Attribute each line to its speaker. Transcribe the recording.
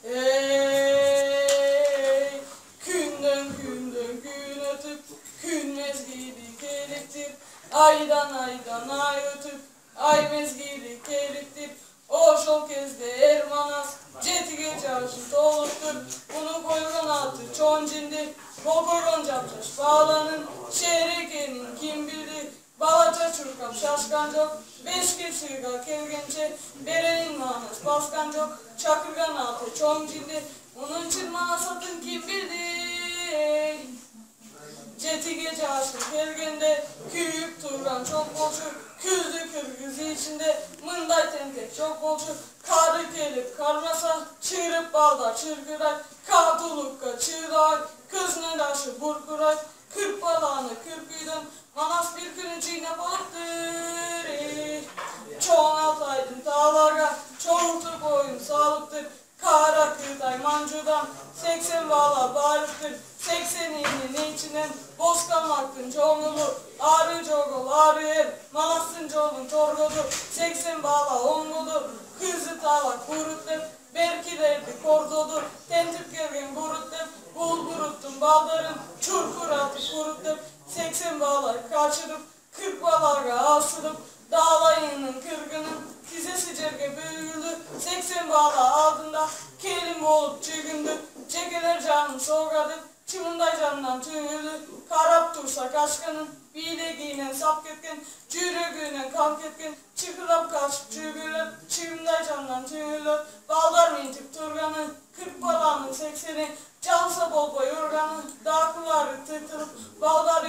Speaker 1: Ey günden gün ötüp gün mezgili keliktir. Aydan ay ötüp ay mezgili keliktir. O şol kezde ermanas cetige çarşı toluktur. Bunu koygan altı çoncindi. Kokoron capçaş bağlanın şehrekenin kim bildi. Balaca çurkap şaşkan çok. Beş geçirga kelgençe berenin manas baskan çok. Çakırgan altı çoncindi. Onun için manasatın kim bildi. Cetige çarşı kelgende küyüp turgan çok bolçu. Küzdü kırgızı içinde mınday tentek çok bolçu. Karı gelip karmasa çığırıp balda çırgırak. Kadulukka çığırak kızını daşı burkurak. Kırk balağını kırkıydın manas bir günü çiğne balıktır. Çoğun ataydın dağlarga çoğultu boyun sağlıktır. Kara kırday mancudan 80 bağla bağırıktır. 80 inin içinden bozkan hakkın çoğunluğu. Ağrı cogol ağrı yer manasın çoğun torgodu. 80 bağla ongudu. Kızı tavak kuruttur. Belki derdi kordodu. Tentip gelgen kuruttur. Bul kuruttum baldarın. Çurkur atı kuruttur. 80 bağlar kaçırıp 40 bağlarga asılıp dağlayının kırgının tizesi cerge büyüldü. 80 bağla aldığında kelim olup çıgındı. Çekeler canım soğugadı. Çımınday canından tüyüldü. Karap tursa kaşkanın bile giyinen sap ketken. Cürügünen kamp ketken. Çıkırap kaçıp cügülüp. Çımınday canından tüyüldü. Baldar mintip turganı. 40 balanın 80'i. Cansa bol boy yorganı. Dağ kuları tırtırıp. Baldar